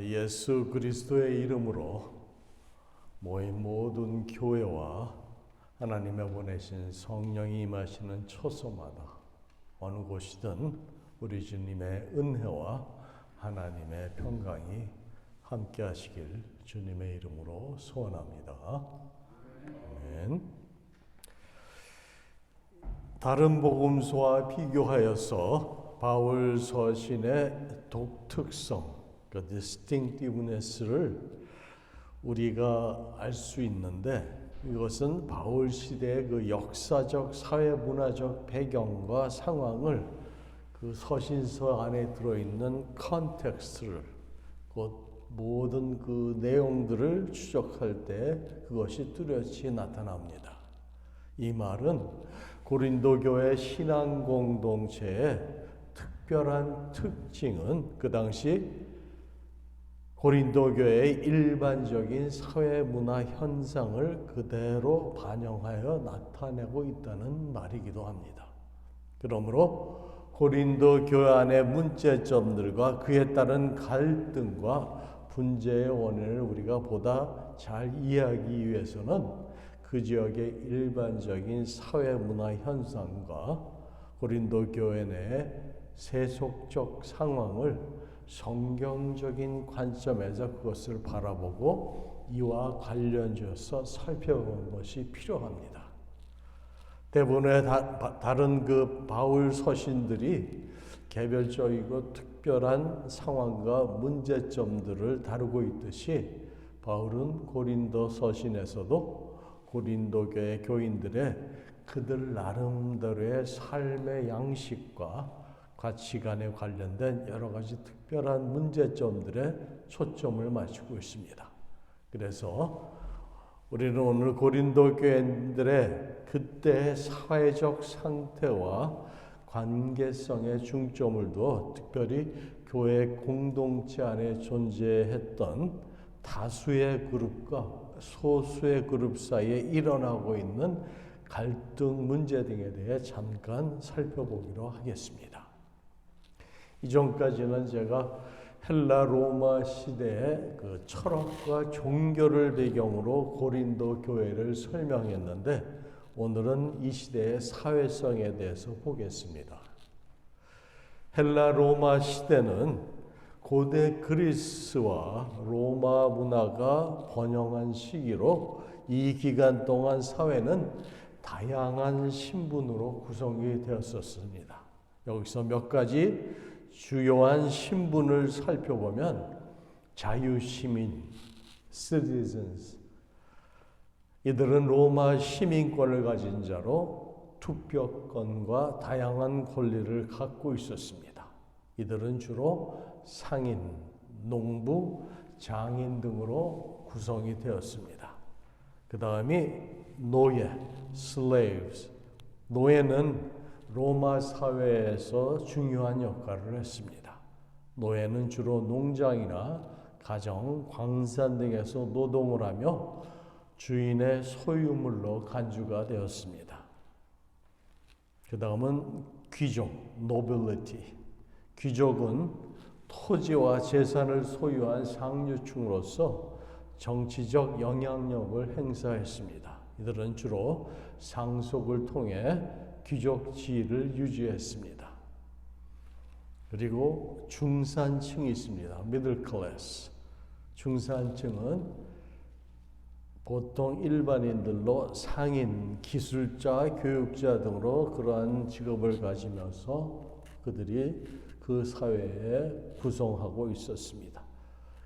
예수 그리스도의 이름으로 모인 모든 교회와 하나님의 보내신 성령이 임하시는 초소마다 어느 곳이든 우리 주님의 은혜와 하나님의 평강이 함께 하시길 주님의 이름으로 소원합니다. 아멘. 다른 복음서와 비교하여서 바울 서신의 독특성, 그 distinctiveness를 우리가 알 수 있는데, 이것은 바울 시대의 그 역사적 사회 문화적 배경과 상황을 그 서신서 안에 들어있는 컨텍스트를, 곧 모든 그 내용들을 추적할 때 그것이 뚜렷이 나타납니다. 이 말은 고린도 교회 신앙 공동체의 특별한 특징은 그 당시 고린도 교회의 일반적인 사회 문화 현상을 그대로 반영하여 나타내고 있다는 말이기도 합니다. 그러므로 고린도 교회 안의 문제점들과 그에 따른 갈등과 분쟁의 원인을 우리가 보다 잘 이해하기 위해서는 그 지역의 일반적인 사회 문화 현상과 고린도 교회 내의 세속적 상황을 성경적인 관점에서 그것을 바라보고 이와 관련지어서 살펴보는 것이 필요합니다. 대부분의 다른 그 바울 서신들이 개별적이고 특별한 상황과 문제점들을 다루고 있듯이 바울은 고린도 서신에서도 고린도 교회 교인들의 그들 나름대로의 삶의 양식과 가치관에 관련된 여러 가지 특별한 문제점들에 초점을 맞추고 있습니다. 그래서 우리는 오늘 고린도 교인들의 그때의 사회적 상태와 관계성에 중점을 두어 특별히 교회 공동체 안에 존재했던 다수의 그룹과 소수의 그룹 사이에 일어나고 있는 갈등 문제 등에 대해 잠깐 살펴보기로 하겠습니다. 이전까지는 제가 헬라 로마 시대의 그 철학과 종교를 배경으로 고린도 교회를 설명했는데, 오늘은 이 시대의 사회성에 대해서 보겠습니다. 헬라 로마 시대는 고대 그리스와 로마 문화가 번영한 시기로 이 기간 동안 사회는 다양한 신분으로 구성이 되었었습니다. 여기서 몇 가지 주요한 신분을 살펴보면 자유시민, citizens, 이들은 로마 시민권을 가진 자로 투표권과 다양한 권리를 갖고 있었습니다. 이들은 주로 상인, 농부, 장인 등으로 구성이 되었습니다. 그 다음이 노예, slaves. 노예는 로마 사회에서 중요한 역할을 했습니다. 노예는 주로 농장이나 가정, 광산 등에서 노동을 하며 주인의 소유물로 간주가 되었습니다. 그 다음은 귀족, nobility. 귀족은 토지와 재산을 소유한 상류층으로서 정치적 영향력을 행사했습니다. 이들은 주로 상속을 통해 귀족 지위를 유지했습니다. 그리고 중산층이 있습니다. middle class. 중산층은 보통 일반인들로 상인, 기술자, 교육자 등으로 그러한 직업을 가지면서 그들이 그 사회에 구성하고 있었습니다.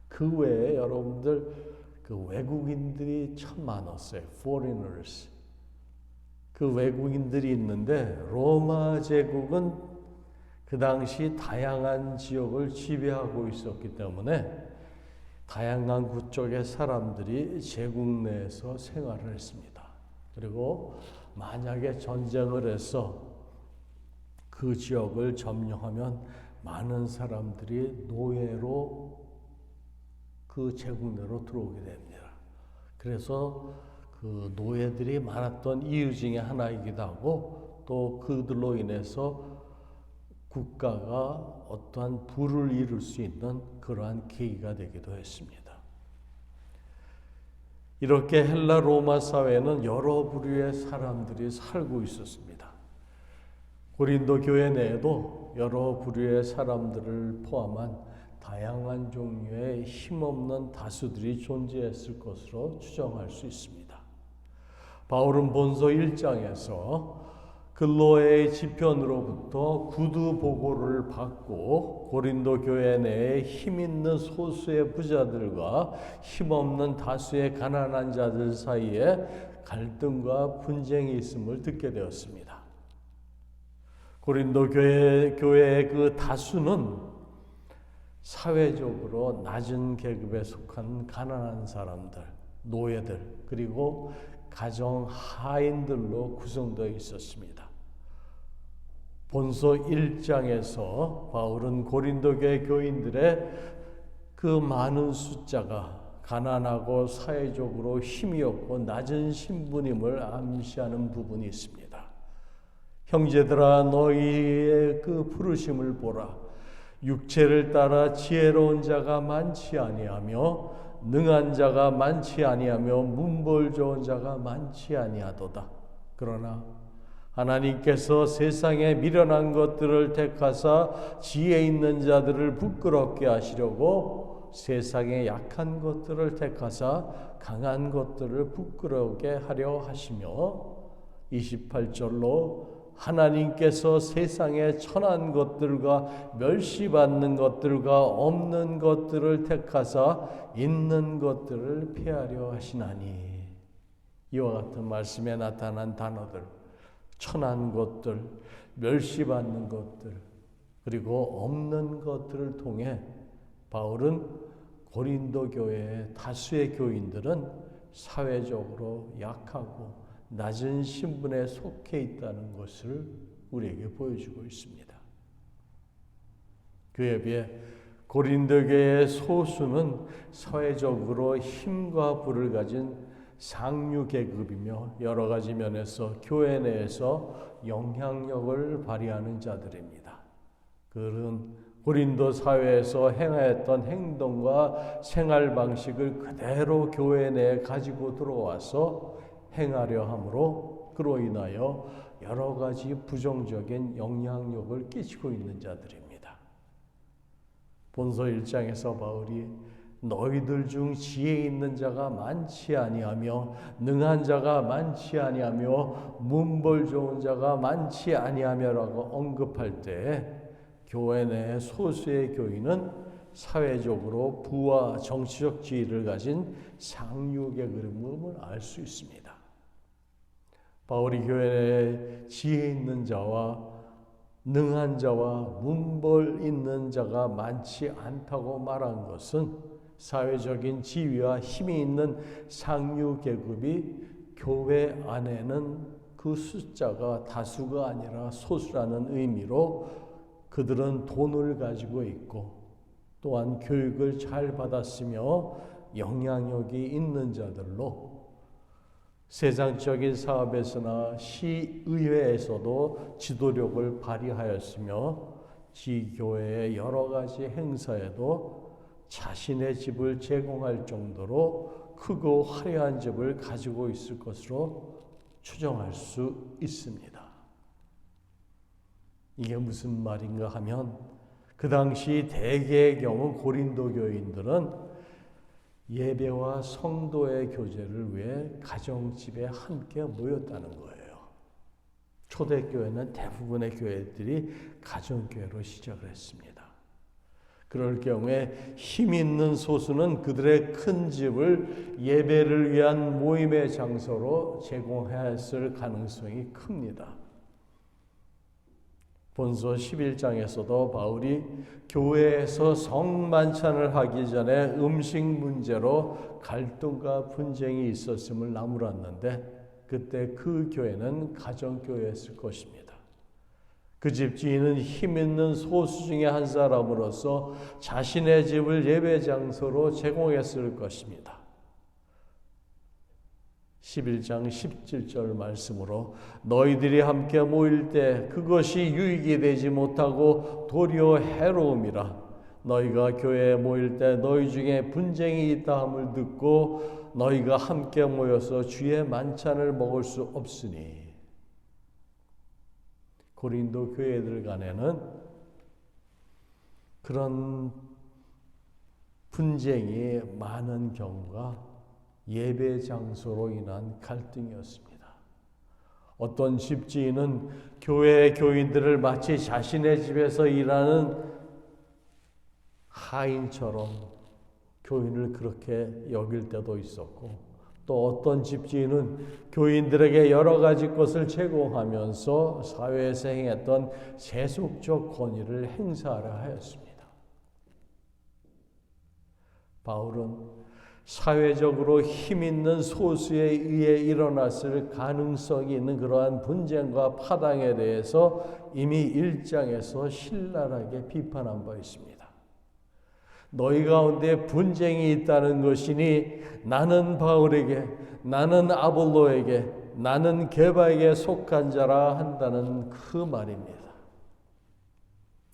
그 외에 여러분들 그 외국인들이 참 많았어요. foreigners. 그 외국인들이 있는데 로마 제국은 그 당시 다양한 지역을 지배하고 있었기 때문에 다양한 국적의 사람들이 제국 내에서 생활을 했습니다. 그리고 만약에 전쟁을 해서 그 지역을 점령하면 많은 사람들이 노예로 그 제국 내로 들어오게 됩니다. 그래서 그 노예들이 많았던 이유 중에 하나이기도 하고, 또 그들로 인해서 국가가 어떠한 부를 이룰 수 있는 그러한 계기가 되기도 했습니다. 이렇게 헬라 로마 사회는 여러 부류의 사람들이 살고 있었습니다. 고린도 교회 내에도 여러 부류의 사람들을 포함한 다양한 종류의 힘없는 다수들이 존재했을 것으로 추정할 수 있습니다. 바울은 본서 1장에서 글로의 지편으로부터 구두 보고를 받고 고린도 교회 내에 힘 있는 소수의 부자들과 힘없는 다수의 가난한 자들 사이에 갈등과 분쟁이 있음을 듣게 되었습니다. 고린도 교회의 그 다수는 사회적으로 낮은 계급에 속한 가난한 사람들, 노예들, 그리고 가정 하인들로 구성되어 있었습니다. 본서 1장에서 바울은 고린도 교회 교인들의 그 많은 숫자가 가난하고 사회적으로 힘이 없고 낮은 신분임을 암시하는 부분이 있습니다. 형제들아, 너희의 그 부르심을 보라. 육체를 따라 지혜로운 자가 많지 아니하며 능한 자가 많지 아니하며 문벌 좋은 자가 많지 아니하도다. 그러나 하나님께서 세상에 미련한 것들을 택하사 지혜 있는 자들을 부끄럽게 하시려고 세상에 약한 것들을 택하사 강한 것들을 부끄럽게 하려 하시며 28절로 하나님께서 세상에 천한 것들과 멸시받는 것들과 없는 것들을 택하사 있는 것들을 폐하려 하시나니. 이와 같은 말씀에 나타난 단어들, 천한 것들, 멸시받는 것들, 그리고 없는 것들을 통해 바울은 고린도 교회의 다수의 교인들은 사회적으로 약하고 낮은 신분에 속해 있다는 것을 우리에게 보여주고 있습니다. 그에 비해 고린도 교회의 소수는 사회적으로 힘과 부를 가진 상류 계급이며 여러 가지 면에서 교회 내에서 영향력을 발휘하는 자들입니다. 그들은 고린도 사회에서 행하였던 행동과 생활 방식을 그대로 교회 내에 가지고 들어와서 행하려 함으로 그로 인하여 여러 가지 부정적인 영향력을 끼치고 있는 자들입니다. 본서 1장에서 바울이 너희들 중 지혜 있는 자가 많지 아니하며 능한 자가 많지 아니하며 문벌 좋은 자가 많지 아니하며라고 언급할 때 교회 내 소수의 교인은 사회적으로 부와 정치적 지위를 가진 상류 계급임을 알 수 있습니다. 바울이 교회 내에 지혜 있는 자와 능한 자와 문벌 있는 자가 많지 않다고 말한 것은 사회적인 지위와 힘이 있는 상류 계급이 교회 안에는 그 숫자가 다수가 아니라 소수라는 의미로 그들은 돈을 가지고 있고 또한 교육을 잘 받았으며 영향력이 있는 자들로 세상적인 사업에서나 시의회에서도 지도력을 발휘하였으며 지교회의 여러 가지 행사에도 자신의 집을 제공할 정도로 크고 화려한 집을 가지고 있을 것으로 추정할 수 있습니다. 이게 무슨 말인가 하면 그 당시 대개의 경우 고린도 교인들은 예배와 성도의 교제를 위해 가정집에 함께 모였다는 거예요. 초대교회는 대부분의 교회들이 가정교회로 시작을 했습니다. 그럴 경우에 힘 있는 소수는 그들의 큰 집을 예배를 위한 모임의 장소로 제공했을 가능성이 큽니다. 본서 11장에서도 바울이 교회에서 성만찬을 하기 전에 음식 문제로 갈등과 분쟁이 있었음을 나무랐는데 그때 그 교회는 가정교회였을 것입니다. 그 집 주인은 힘 있는 소수 중에 한 사람으로서 자신의 집을 예배 장소로 제공했을 것입니다. 11장 17절 말씀으로 너희들이 함께 모일 때 그것이 유익이 되지 못하고 도리어 해로움이라. 너희가 교회에 모일 때 너희 중에 분쟁이 있다 함을 듣고 너희가 함께 모여서 주의 만찬을 먹을 수 없으니. 고린도 교회들 간에는 그런 분쟁이 많은 경우가 예배 장소로 인한 갈등이었습니다. 어떤 집주인은 교회 교인들을 마치 자신의 집에서 일하는 하인처럼 교인을 그렇게 여길 때도 있었고, 또 어떤 집주인은 교인들에게 여러 가지 것을 제공하면서 사회에서 행했던 세속적 권위를 행사하려 하였습니다. 바울은 사회적으로 힘있는 소수에 의해 일어났을 가능성이 있는 그러한 분쟁과 파당에 대해서 이미 1장에서 신랄하게 비판한 바 있습니다. 너희 가운데 분쟁이 있다는 것이니 나는 바울에게, 나는 아볼로에게, 나는 게바에게 속한 자라 한다는 그 말입니다.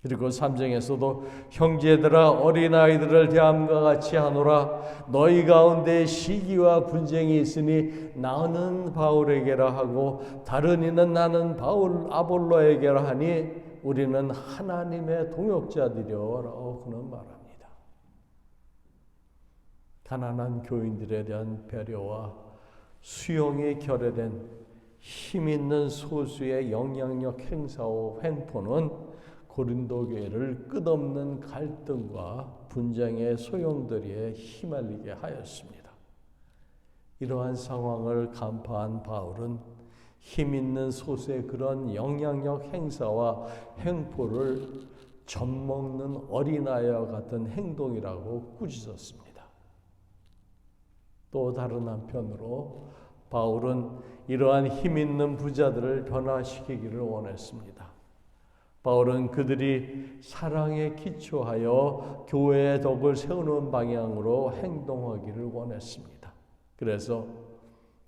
그리고 3장에서도 형제들아 어린아이들을 대함과 같이 하노라. 너희 가운데 시기와 분쟁이 있으니 나는 바울에게라 하고 다른 이는 나는 아볼로에게라 하니 우리는 하나님의 동역자들이라고 그는 말합니다. 가난한 교인들에 대한 배려와 수용이 결여된 힘있는 소수의 영향력 행사와 횡포는 고린도 교회를 끝없는 갈등과 분쟁의 소용돌이에 휘말리게 하였습니다. 이러한 상황을 간파한 바울은 힘있는 소수의 그런 영향력 행사와 횡포를 젖먹는 어린아이와 같은 행동이라고 꾸짖었습니다. 또 다른 한편으로 바울은 이러한 힘있는 부자들을 변화시키기를 원했습니다. 바울은 그들이 사랑에 기초하여 교회의 덕을 세우는 방향으로 행동하기를 원했습니다. 그래서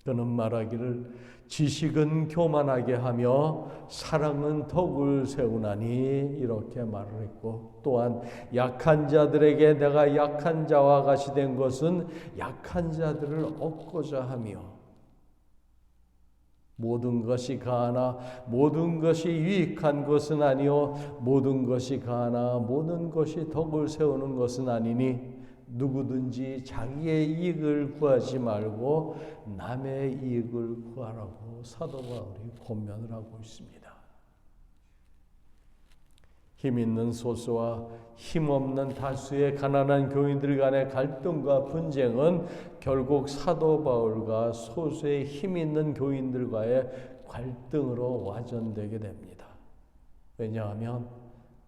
그는 말하기를 지식은 교만하게 하며 사랑은 덕을 세우나니 이렇게 말을 했고, 또한 약한 자들에게 내가 약한 자와 같이 된 것은 약한 자들을 얻고자 하며 모든 것이 가하나 모든 것이 유익한 것은 아니요 모든 것이 가하나 모든 것이 덕을 세우는 것은 아니니 누구든지 자기의 이익을 구하지 말고 남의 이익을 구하라고 사도 바울이 권면을 하고 있습니다. 힘 있는 소수와 힘없는 다수의 가난한 교인들 간의 갈등과 분쟁은 결국 사도 바울과 소수의 힘 있는 교인들과의 갈등으로 와전되게 됩니다. 왜냐하면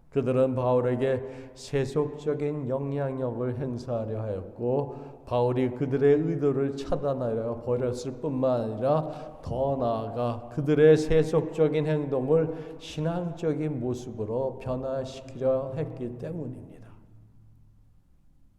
그들은 바울에게 세속적인 영향력을 행사하려 하였고 바울이 그들의 의도를 차단하려 버렸을 뿐만 아니라 더 나아가 그들의 세속적인 행동을 신앙적인 모습으로 변화시키려 했기 때문입니다.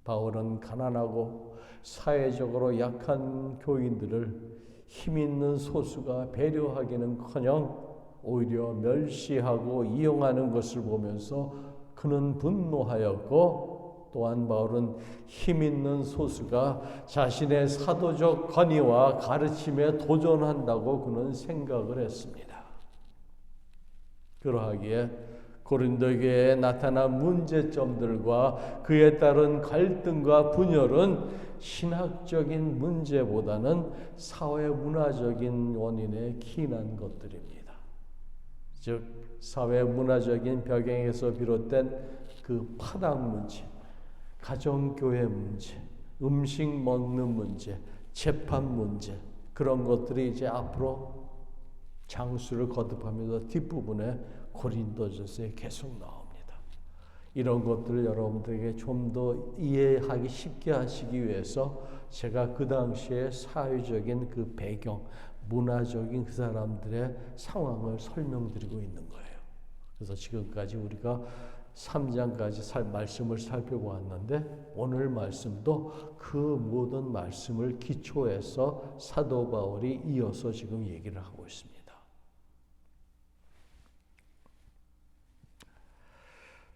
바울은 가난하고 사회적으로 약한 교인들을 힘 있는 소수가 배려하기는커녕 오히려 멸시하고 이용하는 것을 보면서 그는 분노하였고, 또한 바울은 힘 있는 소수가 자신의 사도적 권위와 가르침에 도전한다고 그는 생각을 했습니다. 그러하기에 고린도 교회에 나타난 문제점들과 그에 따른 갈등과 분열은 신학적인 문제보다는 사회 문화적인 원인에 기인한 것들입니다. 즉 사회 문화적인 배경에서 비롯된 그 파당 문제, 가정교회 문제, 음식 먹는 문제, 재판 문제, 그런 것들이 이제 앞으로 장수를 거듭하면서 뒷부분에 고린도전서에 계속 나옵니다. 이런 것들을 여러분들에게 좀 더 이해하기 쉽게 하시기 위해서 제가 그 당시에 사회적인 그 배경, 문화적인 그 사람들의 상황을 설명드리고 있는 거예요. 그래서 지금까지 우리가 3장까지 말씀을 살펴보았는데 오늘 말씀도 그 모든 말씀을 기초해서 사도 바울이 이어서 지금 얘기를 하고 있습니다.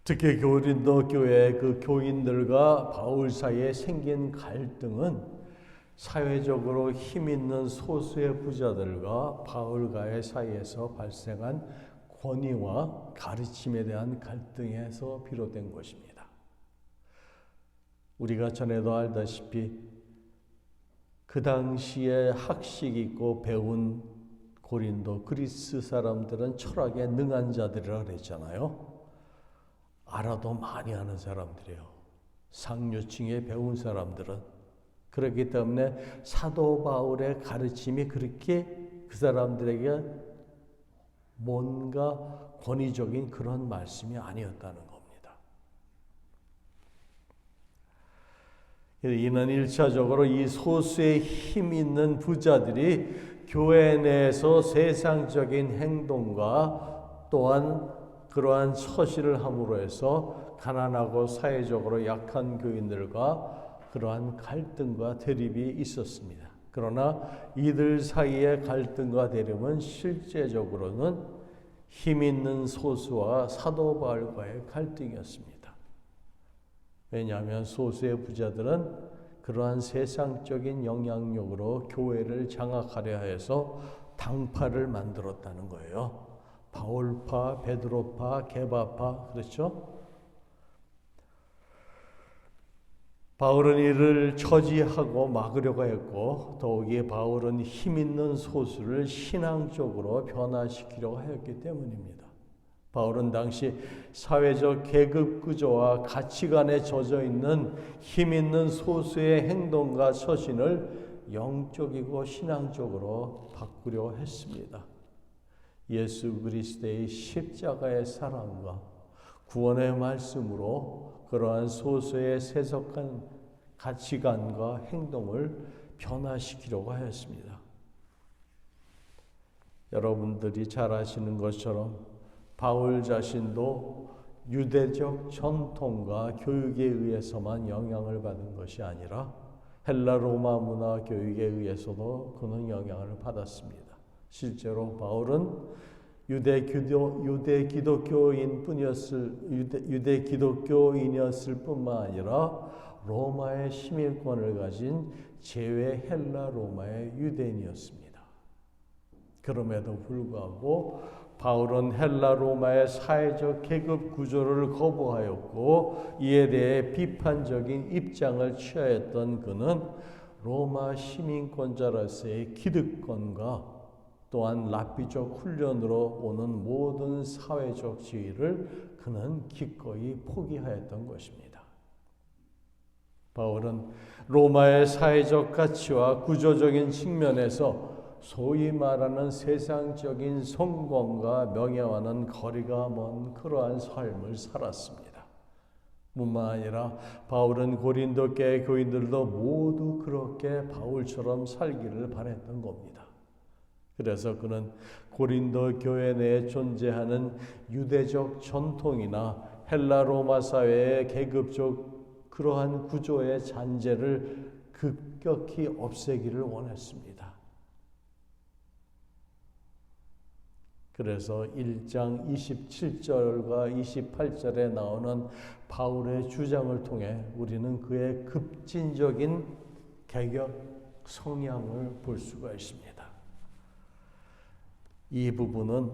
특히 고린도 교회 그 교인들과 바울 사이에 생긴 갈등은 사회적으로 힘 있는 소수의 부자들과 바울과의 사이에서 발생한 권위와 가르침에 대한 갈등에서 비롯된 것입니다. 우리가 전에도 알다시피 그 당시에 학식 있고 배운 고린도 그리스 사람들은 철학에 능한 자들이라 그랬잖아요. 알아도 많이 아는 사람들이에요. 상류층에 배운 사람들은. 그렇기 때문에 사도 바울의 가르침이 그렇게 그 사람들에게 뭔가 권위적인 그런 말씀이 아니었다는 겁니다. 이는 1차적으로 이 소수의 힘 있는 부자들이 교회 내에서 세상적인 행동과 또한 그러한 처시를 함으로 해서 가난하고 사회적으로 약한 교인들과 그러한 갈등과 대립이 있었습니다. 그러나 이들 사이의 갈등과 대립은 실제적으로는 힘 있는 소수와 사도 바울과의 갈등이었습니다. 왜냐하면 소수의 부자들은 그러한 세상적인 영향력으로 교회를 장악하려 해서 당파를 만들었다는 거예요. 바울파, 베드로파, 게바파, 그렇죠? 바울은 이를 처지하고 막으려고 했고 더욱이 바울은 힘 있는 소수를 신앙적으로 변화시키려고 하였기 때문입니다. 바울은 당시 사회적 계급 구조와 가치관에 젖어 있는 힘 있는 소수의 행동과 처신을 영적이고 신앙적으로 바꾸려 했습니다. 예수 그리스도의 십자가의 사랑과 구원의 말씀으로 그러한 소수의 세속한 가치관과 행동을 변화시키려고 하였습니다. 여러분들이 잘 아시는 것처럼 바울 자신도 유대적 전통과 교육에 의해서만 영향을 받은 것이 아니라 헬라 로마 문화 교육에 의해서도 그는 영향을 받았습니다. 실제로 바울은 유대 기독교인이었을 뿐만 아니라 로마의 시민권을 가진 제외 헬라 로마의 유대인이었습니다. 그럼에도 불구하고 바울은 헬라 로마의 사회적 계급 구조를 거부하였고 이에 대해 비판적인 입장을 취하였던 그는 로마 시민권자로서의 기득권과 또한 랍비적 훈련으로 오는 모든 사회적 지위를 그는 기꺼이 포기하였던 것입니다. 바울은 로마의 사회적 가치와 구조적인 측면에서 소위 말하는 세상적인 성공과 명예와는 거리가 먼 그러한 삶을 살았습니다. 뿐만 아니라 바울은 고린도 교회 교인들도 모두 그렇게 바울처럼 살기를 바랬던 겁니다. 그래서 그는 고린도 교회 내에 존재하는 유대적 전통이나 헬라 로마 사회의 계급적 그러한 구조의 잔재를 급격히 없애기를 원했습니다. 그래서 1장 27절과 28절에 나오는 바울의 주장을 통해 우리는 그의 급진적인 개혁 성향을 볼 수가 있습니다. 이 부분은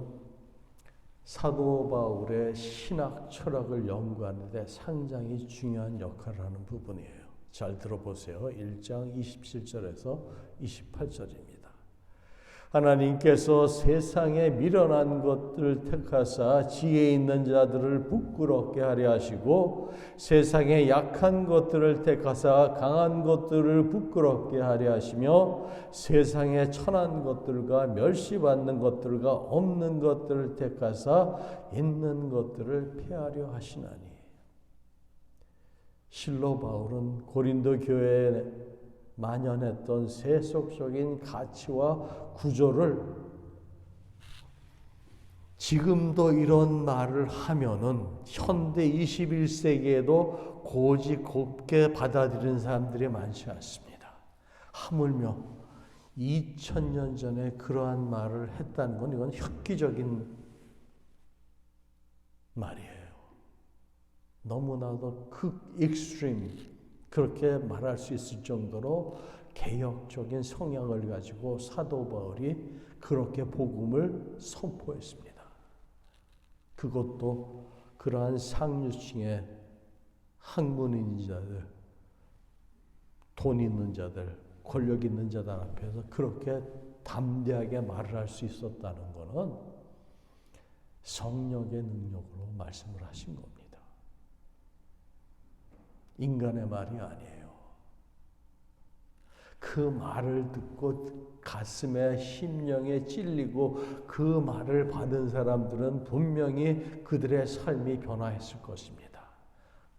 사도 바울의 신학 철학을 연구하는 데 상당히 중요한 역할을 하는 부분이에요. 잘 들어보세요. 1장 27절에서 28절입니다. 하나님께서 세상에 미련한 것들을 택하사 지혜 있는 자들을 부끄럽게 하려 하시고 세상에 약한 것들을 택하사 강한 것들을 부끄럽게 하려 하시며 세상에 천한 것들과 멸시받는 것들과 없는 것들을 택하사 있는 것들을 폐하려 하시나니. 실로 바울은 고린도 교회에 만연했던 세속적인 가치와 구조를 지금도 이런 말을 하면은 현대 21세기에도 고지 곱게 받아들이는 사람들이 많지 않습니다. 하물며 2000년 전에 그러한 말을 했다는 건 이건 획기적인 말이에요. 너무나도 익스트림 그렇게 말할 수 있을 정도로 개혁적인 성향을 가지고 사도 바울이 그렇게 복음을 선포했습니다. 그것도 그러한 상류층의 학문 있는 자들, 돈 있는 자들, 권력 있는 자들 앞에서 그렇게 담대하게 말을 할 수 있었다는 것은 성령의 능력으로 말씀을 하신 겁니다. 인간의 말이 아니에요. 그 말을 듣고 가슴에 심령에 찔리고 그 말을 받은 사람들은 분명히 그들의 삶이 변화했을 것입니다.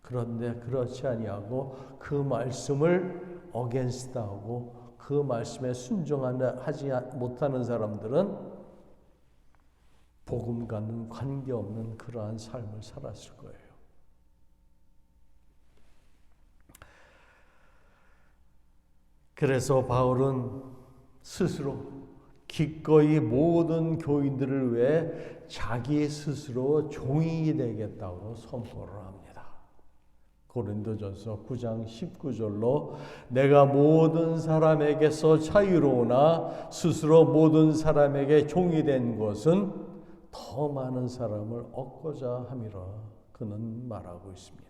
그런데 그렇지 아니하고 그 말씀을 어게인스트하고 그 말씀에 순종하지 못하는 사람들은 복음과는 관계없는 그러한 삶을 살았을 거예요. 그래서 바울은 스스로 기꺼이 모든 교인들을 위해 자기 스스로 종이 되겠다고 선포를 합니다. 고린도전서 9장 19절로 내가 모든 사람에게서 자유로우나 스스로 모든 사람에게 종이 된 것은 더 많은 사람을 얻고자 함이라 그는 말하고 있습니다.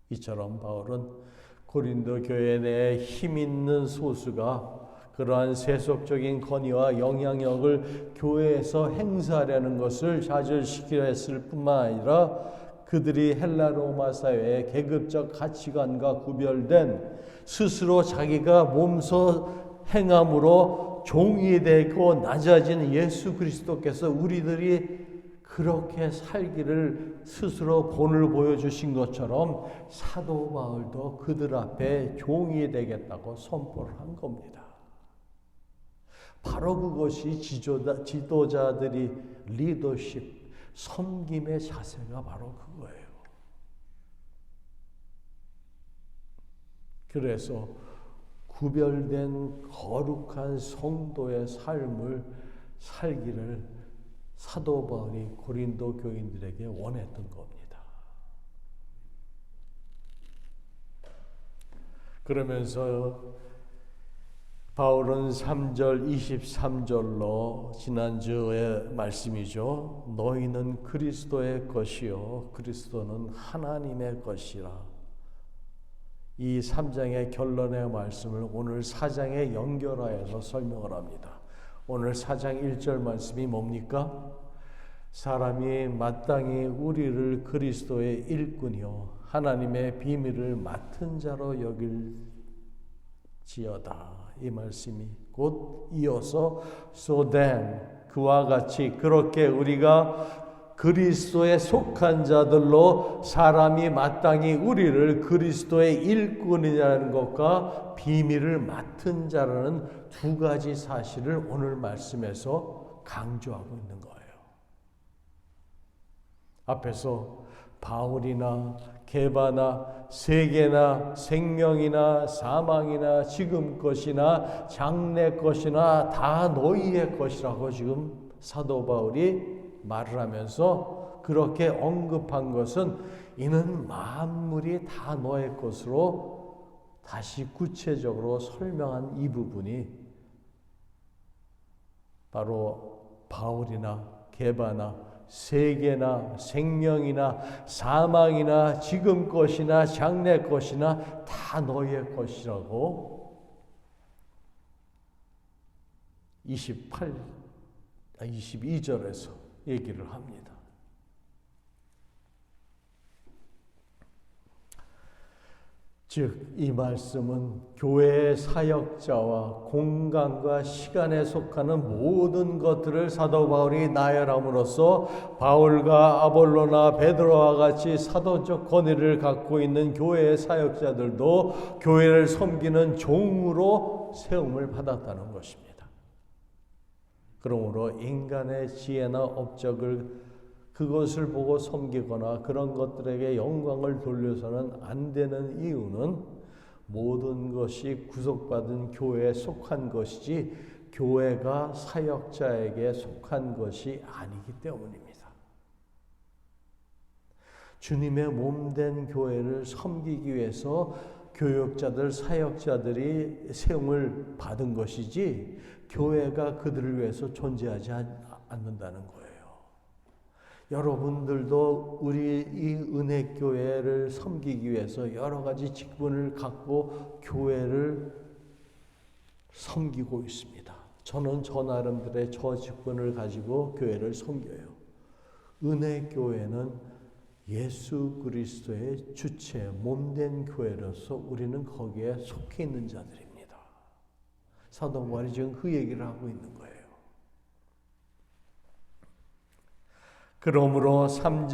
이처럼 바울은 고린도 교회 내에 힘 있는 소수가 그러한 세속적인 권위와 영향력을 교회에서 행사하려는 것을 좌절시키려 했을 뿐만 아니라 그들이 헬라 로마 사회의 계급적 가치관과 구별된 스스로 자기가 몸소 행함으로 종이 되고 낮아진 예수 그리스도께서 우리들이 그렇게 살기를 스스로 본을 보여주신 것처럼 사도 바울도 그들 앞에 종이 되겠다고 선포를 한 겁니다. 바로 그것이 지도자들이 리더십, 섬김의 자세가 바로 그거예요. 그래서 구별된 거룩한 성도의 삶을 살기를 사도 바울이 고린도 교인들에게 원했던 겁니다. 그러면서 바울은 3절 23절로 지난주의 말씀이죠. 너희는 그리스도의 것이요 그리스도는 하나님의 것이라. 이 3장의 결론의 말씀을 오늘 4장에 연결하여서 설명을 합니다. 오늘 4장 1절 말씀이 뭡니까? 사람이 마땅히 우리를 그리스도의 일꾼이요 하나님의 비밀을 맡은 자로 여길지어다. 이 말씀이 곧 이어서 so then 그와 같이 그렇게 우리가 그리스도에 속한 자들로 사람이 마땅히 우리를 그리스도의 일꾼이라는 것과 비밀을 맡은 자라는 두 가지 사실을 오늘 말씀에서 강조하고 있는 거예요. 앞에서 바울이나 게바나 세계나 생명이나 사망이나 지금 것이나 장래 것이나 다 너희의 것이라고 지금 사도 바울이 말을 하면서 그렇게 언급한 것은 이는 만물이 다 너의 것으로 다시 구체적으로 설명한 이 부분이 바로 바울이나 게바나 세계나 생명이나 사망이나 지금 것이나 장래 것이나 다 너의 것이라고 22절에서 얘기를 합니다. 즉, 이 말씀은 교회의 사역자와 공간과 시간에 속하는 모든 것들을 사도 바울이 나열함으로써 바울과 아볼로나 베드로와 같이 사도적 권위를 갖고 있는 교회의 사역자들도 교회를 섬기는 종으로 세움을 받았다는 것입니다. 그러므로 인간의 지혜나 업적을 그것을 보고 섬기거나 그런 것들에게 영광을 돌려서는 안 되는 이유는 모든 것이 구속받은 교회에 속한 것이지 교회가 사역자에게 속한 것이 아니기 때문입니다. 주님의 몸된 교회를 섬기기 위해서 교역자들, 사역자들이 세움을 받은 것이지 교회가 그들을 위해서 존재하지 않는다는 거예요. 여러분들도 우리 이 은혜교회를 섬기기 위해서 여러 가지 직분을 갖고 교회를 섬기고 있습니다. 저는 저 나름대로의 저 직분을 가지고 교회를 섬겨요. 은혜교회는 예수 그리스도의 주체, 몸된 교회로서 우리는 거기에 속해 있는 자들입니다. 사도 바울이 지금 그 얘기를 하고 있는 거예요. 그러므로 3장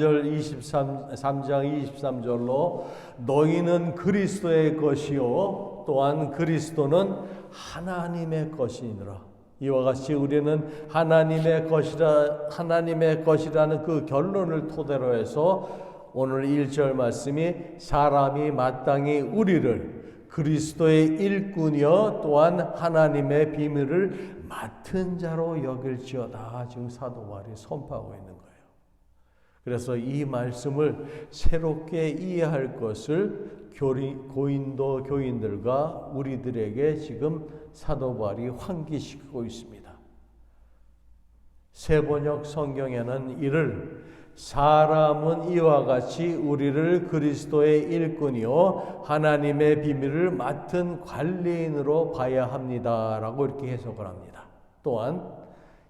23절로 너희는 그리스도의 것이요 또한 그리스도는 하나님의 것이니라. 이와 같이 우리는 하나님의 것이라는 그 결론을 토대로 해서 오늘 1절 말씀이 사람이 마땅히 우리를 그리스도의 일꾼이요 또한 하나님의 비밀을 맡은 자로 여길지어다. 지금 사도 바울이 선포하고 있는 거예요. 그래서 이 말씀을 새롭게 이해할 것을 고린도 교인들과 우리들에게 지금 사도 바울이 환기시키고 있습니다. 세번역 성경에는 이를 사람은 이와 같이 우리를 그리스도의 일꾼이요 하나님의 비밀을 맡은 관리인으로 봐야 합니다라고 이렇게 해석을 합니다. 또한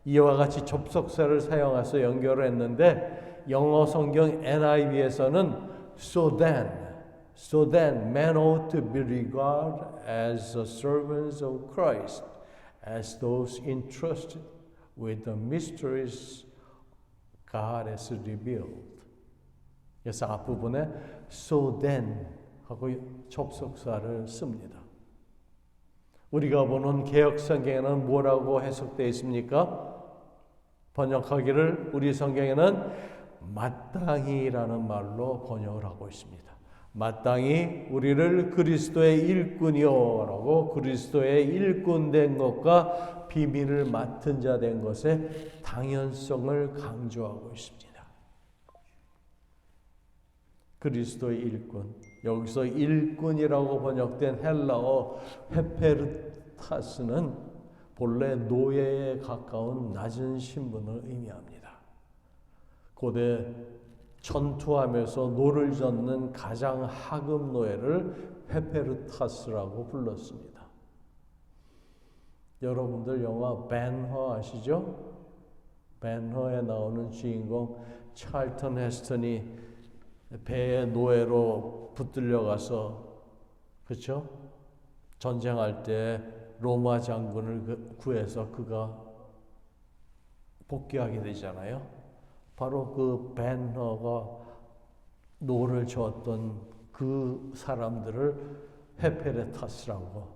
이와 같이 접속사를 사용해서 연결을 했는데 영어 성경 NIV에서는 so then men ought to be regarded as the servants of Christ, as those entrusted with the mysteries God has revealed. 그래서 앞부분에 so then 하고 접속사를 씁니다. 우리가 보는 개역 성경에는 뭐라고 해석되어 있습니까? 번역하기를 우리 성경에는 마땅히라는 말로 번역을 하고 있습니다. 마땅히 우리를 그리스도의 일꾼이요라고 그리스도의 일꾼 된 것과 비밀을 맡은 자 된 것의 당연성을 강조하고 있습니다. 그리스도의 일꾼, 여기서 일꾼이라고 번역된 헬라어 페페르타스는 본래 노예에 가까운 낮은 신분을 의미합니다. 고대 전투하면서 노를 젓는 가장 하급 노예를 페페르타스라고 불렀습니다. 여러분들 영화 벤허 아시죠? 벤허에 나오는 주인공 찰턴 헤스턴이 배의 노예로 붙들려 가서 그렇죠? 전쟁할 때 로마 장군을 구해서 그가 복귀하게 되잖아요. 바로 그 벤허가 노를 저었던 그 사람들을 페페르타스라고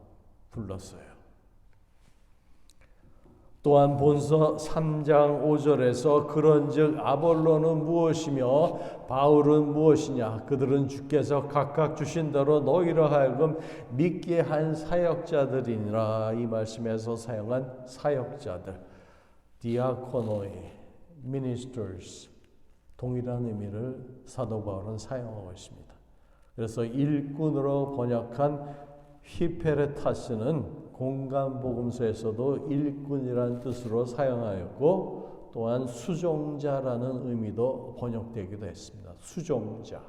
불렀어요. 또한 본서 3장 5절에서 그런즉 아볼로는 무엇이며 바울은 무엇이냐 그들은 주께서 각각 주신 대로 너희로 하여금 믿게 한 사역자들이니라. 이 말씀에서 사용한 사역자들 디아코노이 ministers 동일한 의미를 사도 바울은 사용하고 있습니다. 그래서 일꾼으로 번역한 히페레타스는 공간복음서에서도 일꾼이라는 뜻으로 사용하였고 또한 수종자라는 의미도 번역되기도 했습니다. 수종자.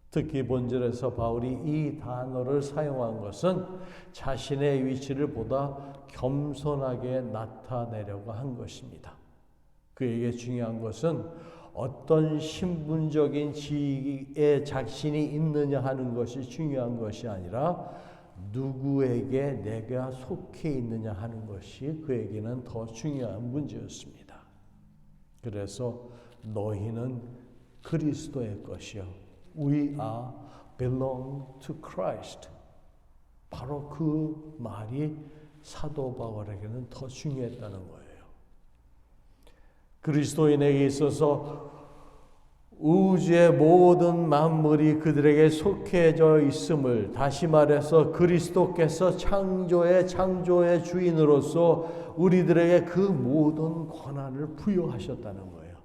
특히 본절에서 바울이 이 단어를 사용한 것은 자신의 위치를 보다 겸손하게 나타내려고 한 것입니다. 그에게 중요한 것은 어떤 신분적인 지위에 자신이 있느냐 하는 것이 중요한 것이 아니라 누구에게 내가 속해 있느냐 하는 것이 그에게는 더 중요한 문제였습니다. 그래서 너희는 그리스도의 것이요. We are belong to Christ. 바로 그 말이 사도 바울에게는 더 중요했다는 거예요. 그리스도인에게 있어서 우주의 모든 만물이 그들에게 속해져 있음을, 다시 말해서 그리스도께서 창조의 주인으로서 우리들에게 그 모든 권한을 부여하셨다는 거예요.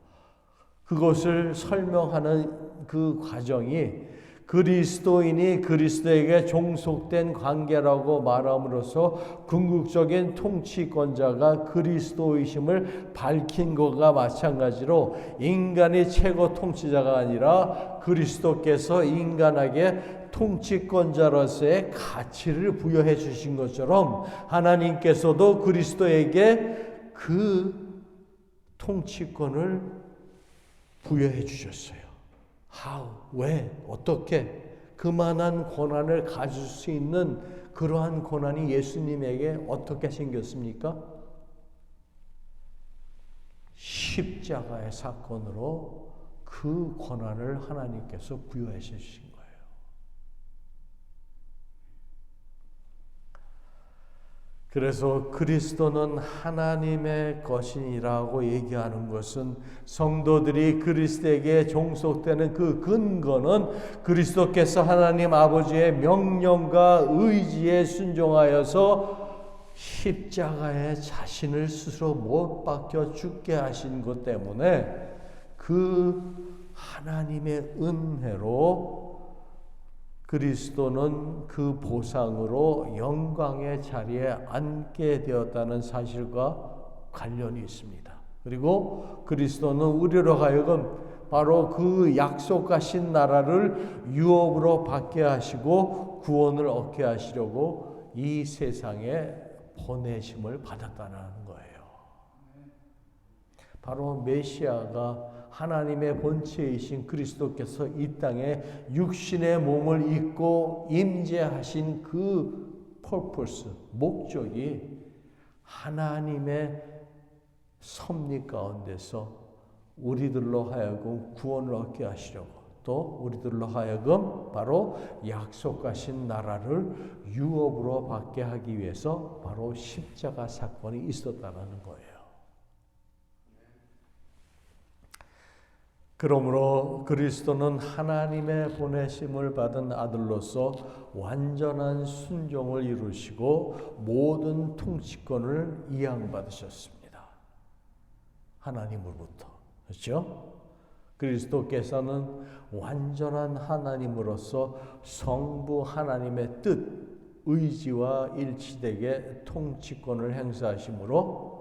그것을 설명하는 그 과정이 그리스도인이 그리스도에게 종속된 관계라고 말함으로써 궁극적인 통치권자가 그리스도이심을 밝힌 것과 마찬가지로, 인간이 최고 통치자가 아니라 그리스도께서 인간에게 통치권자로서의 가치를 부여해 주신 것처럼, 하나님께서도 그리스도에게 그 통치권을 부여해 주셨어요. How? 왜? 어떻게? 그만한 권한을 가질 수 있는 그러한 권한이 예수님에게 어떻게 생겼습니까? 십자가의 사건으로 그 권한을 하나님께서 부여해 주신 거예요. 그래서 그리스도는 하나님의 것이라고 얘기하는 것은, 성도들이 그리스도에게 종속되는 그 근거는 그리스도께서 하나님 아버지의 명령과 의지에 순종하여서 십자가에 자신을 스스로 못 박혀 죽게 하신 것 때문에, 그 하나님의 은혜로 그리스도는 그 보상으로 영광의 자리에 앉게 되었다는 사실과 관련이 있습니다. 그리고 그리스도는 우리로 하여금 바로 그 약속하신 나라를 유업으로 받게 하시고 구원을 얻게 하시려고 이 세상에 보내심을 받았다는 거예요. 바로 메시아가 하나님의 본체이신 그리스도께서 이 땅에 육신의 몸을 입고 임재하신 그 purpose, 목적이 하나님의 섭리 가운데서 우리들로 하여금 구원을 얻게 하시려고, 또 우리들로 하여금 바로 약속하신 나라를 유업으로 받게 하기 위해서 바로 십자가 사건이 있었다는 거예요. 그러므로 그리스도는 하나님의 보내심을 받은 아들로서 완전한 순종을 이루시고 모든 통치권을 이양받으셨습니다. 하나님으로부터. 그렇죠? 그리스도께서는 완전한 하나님으로서 성부 하나님의 뜻, 의지와 일치되게 통치권을 행사하심으로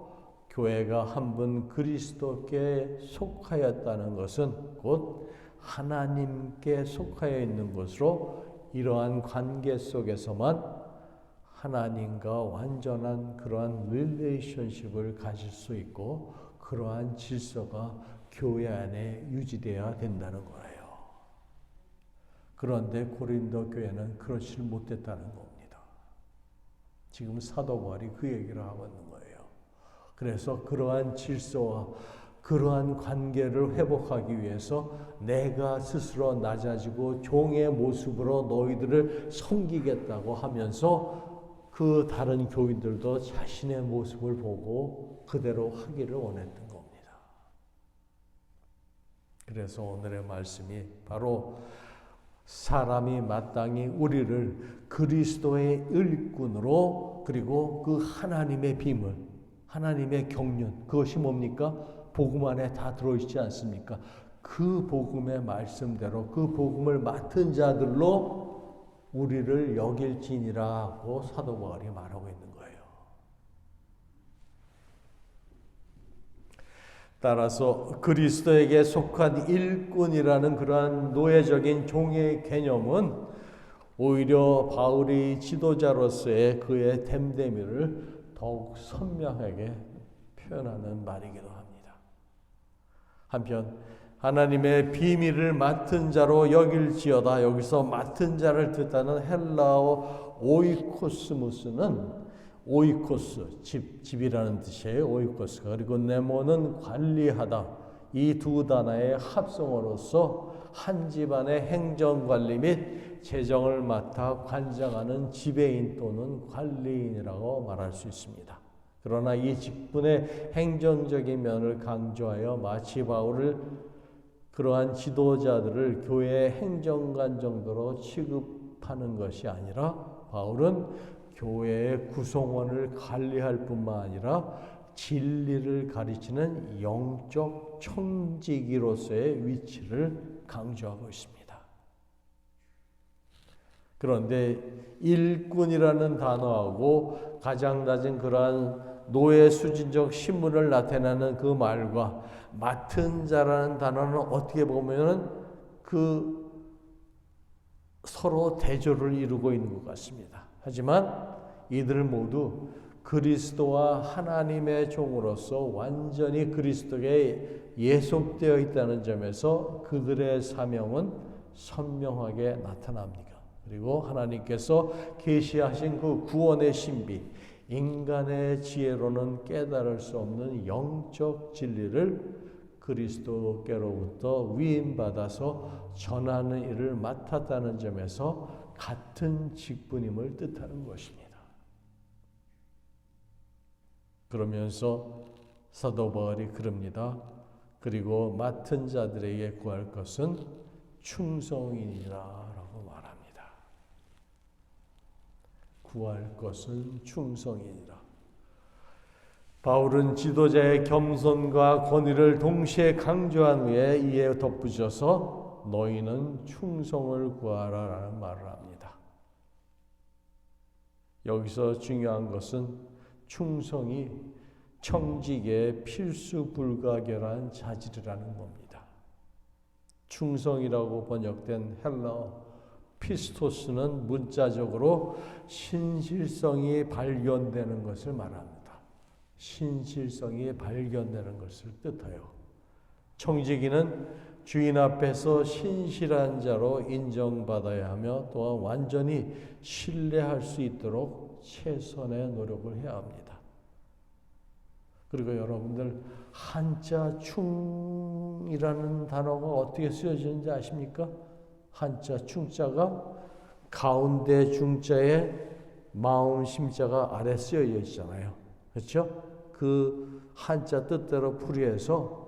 교회가 한 분 그리스도께 속하였다는 것은 곧 하나님께 속하여 있는 것으로, 이러한 관계 속에서만 하나님과 완전한 그러한 릴레이션십을 가질 수 있고, 그러한 질서가 교회 안에 유지되어야 된다는 거예요. 그런데 고린도 교회는 그렇지 못했다는 겁니다. 지금 사도 바울이 그 얘기를 하고 있는 거예요. 그래서 그러한 질서와 그러한 관계를 회복하기 위해서 내가 스스로 낮아지고 종의 모습으로 너희들을 섬기겠다고 하면서 그 다른 교인들도 자신의 모습을 보고 그대로 하기를 원했던 겁니다. 그래서 오늘의 말씀이 바로 사람이 마땅히 우리를 그리스도의 일꾼으로, 그리고 그 하나님의 비밀, 하나님의 경륜, 그것이 뭡니까? 복음 안에 다 들어있지 않습니까? 그 복음의 말씀대로 그 복음을 맡은 자들로 우리를 여길지니라고 사도 바울이 말하고 있는 거예요. 따라서 그리스도에게 속한 일꾼이라는 그러한 노예적인 종의 개념은 오히려 바울이 지도자로서의 그의 됨됨이를 더욱 선명하게 표현하는 말이기도 합니다. 한편 하나님의 비밀을 맡은 자로 여길지어다, 여기서 맡은 자를 뜻하는 헬라어 오이코스무스는, 오이코스, 집이라는 뜻이에요. 오이코스가. 그리고 네모는 관리하다, 이 두 단어의 합성어로서 한 집안의 행정관리 및 재정을 맡아 관장하는 지배인 또는 관리인이라고 말할 수 있습니다. 그러나 이 직분의 행정적인 면을 강조하여 마치 바울을 그러한 지도자들을 교회의 행정관 정도로 취급하는 것이 아니라 바울은 교회의 구성원을 관리할 뿐만 아니라 진리를 가르치는 영적 청지기로서의 위치를 강조하고 있습니다. 그런데 일꾼이라는 단어하고 가장 낮은 그러한 노예 수준적 신분을 나타내는 그 말과 맡은 자라는 단어는 어떻게 보면은 그 서로 대조를 이루고 있는 것 같습니다. 하지만 이들 모두 그리스도와 하나님의 종으로서 완전히 그리스도에 예속되어 있다는 점에서 그들의 사명은 선명하게 나타납니다. 그리고 하나님께서 계시하신 그 구원의 신비, 인간의 지혜로는 깨달을 수 없는 영적 진리를 그리스도께로부터 위임받아서 전하는 일을 맡았다는 점에서 같은 직분임을 뜻하는 것입니다. 그러면서 사도 바울이 그럽니다. 그리고 맡은 자들에게 구할 것은 충성이니라 라고 말합니다. 구할 것은 충성이니라. 바울은 지도자의 겸손과 권위를 동시에 강조한 후에 이에 덧붙여서 너희는 충성을 구하라라는 말을 합니다. 여기서 중요한 것은 충성이 청직의 필수 불가결한 자질이라는 겁니다. 충성이라고 번역된 헬라어 피스토스는 문자적으로 신실성이 발견되는 것을 말합니다. 신실성이 발견되는 것을 뜻해요. 청지기는 주인 앞에서 신실한 자로 인정받아야 하며 또한 완전히 신뢰할 수 있도록 최선의 노력을 해야 합니다. 그리고 여러분들 한자 충이라는 단어가 어떻게 쓰여지는지 아십니까? 한자 충자가 가운데 중자에 마음 심자가 아래 쓰여 있잖아요. 그렇죠? 그 한자 뜻대로 풀이해서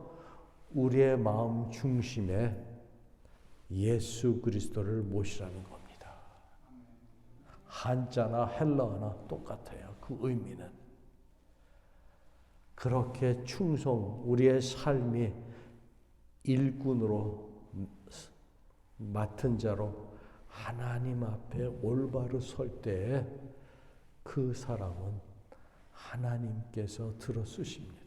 우리의 마음 중심에 예수 그리스도를 모시라는 겁니다. 한자나 헬라어나 똑같아요. 그 의미는. 그렇게 충성, 우리의 삶이 일꾼으로 맡은 자로 하나님 앞에 올바로 설 때에 그 사람은 하나님께서 들어 쓰십니다.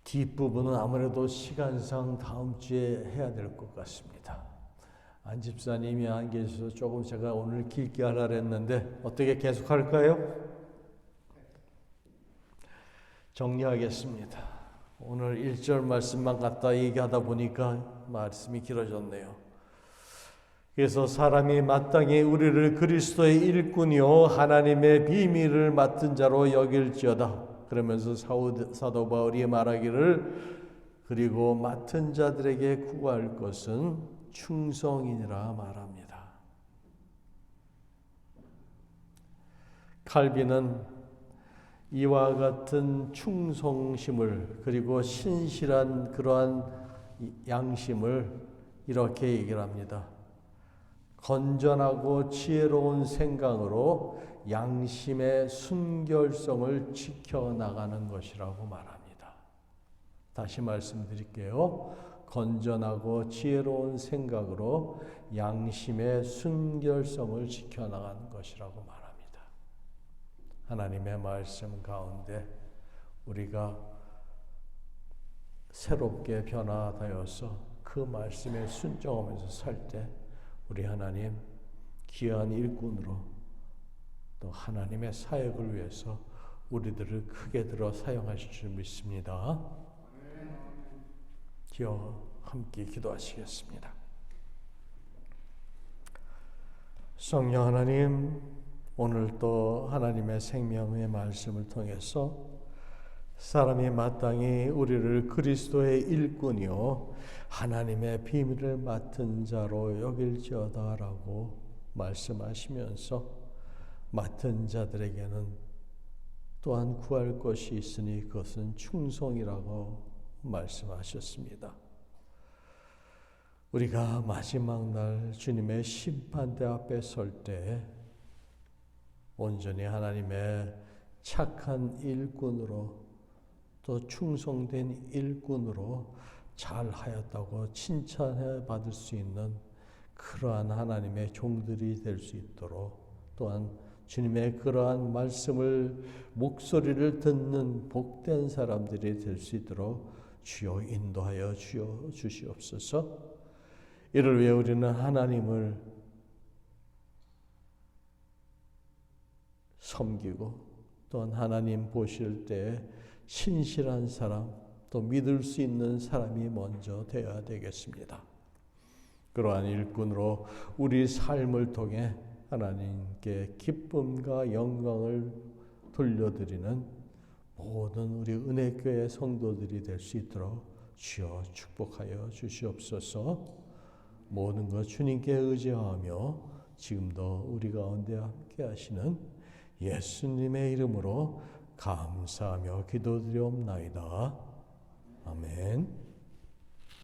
뒷부분은 아무래도 시간상 다음 주에 해야 될 것 같습니다. 안 집사님이 안 계셔서 조금 제가 오늘 길게 하려고 했는데 어떻게 계속 할까요? 정리하겠습니다. 오늘 1절 말씀만 갖다 얘기하다 보니까 말씀이 길어졌네요. 그래서 사람이 마땅히 우리를 그리스도의 일꾼이요 하나님의 비밀을 맡은 자로 여길지어다. 그러면서 사도 바울이 말하기를 그리고 맡은 자들에게 구할 것은 충성이니라 말합니다. 칼빈은 이와 같은 충성심을 그리고 신실한 그러한 양심을 이렇게 얘기를 합니다. 건전하고 지혜로운 생각으로 양심의 순결성을 지켜나가는 것이라고 말합니다. 다시 말씀드릴게요. 건전하고 지혜로운 생각으로 양심의 순결성을 지켜나가는 것이라고 말합니다. 하나님의 말씀 가운데 우리가 새롭게 변화되어서 그 말씀에 순종하면서 살 때 우리 하나님 귀한 일꾼으로 또 하나님의 사역을 위해서 우리들을 크게 들어 사용하실 줄 믿습니다. 기어 함께 기도하시겠습니다. 성령 하나님, 오늘 또 하나님의 생명의 말씀을 통해서 사람이 마땅히 우리를 그리스도의 일꾼이요 하나님의 비밀을 맡은 자로 여길지어다라고 말씀하시면서 맡은 자들에게는 또한 구할 것이 있으니 그것은 충성이라고 말씀하셨습니다. 우리가 마지막 날 주님의 심판대 앞에 설 때 온전히 하나님의 착한 일꾼으로 또 충성된 일꾼으로 잘하였다고 칭찬해 받을 수 있는 그러한 하나님의 종들이 될 수 있도록, 또한 주님의 그러한 말씀을 목소리를 듣는 복된 사람들이 될 수 있도록 주여 인도하여 주시옵소서. 이를 위해 우리는 하나님을 섬기고 또한 하나님 보실 때 신실한 사람, 또 믿을 수 있는 사람이 먼저 되어야 되겠습니다. 그러한 일꾼으로 우리 삶을 통해 하나님께 기쁨과 영광을 돌려드리는 모든 우리 은혜교회 성도들이 될 수 있도록 주여 축복하여 주시옵소서. 모든 것 주님께 의지하며 지금도 우리 가운데 함께 하시는 예수님의 이름으로 감사하며 기도드리옵나이다. 아멘.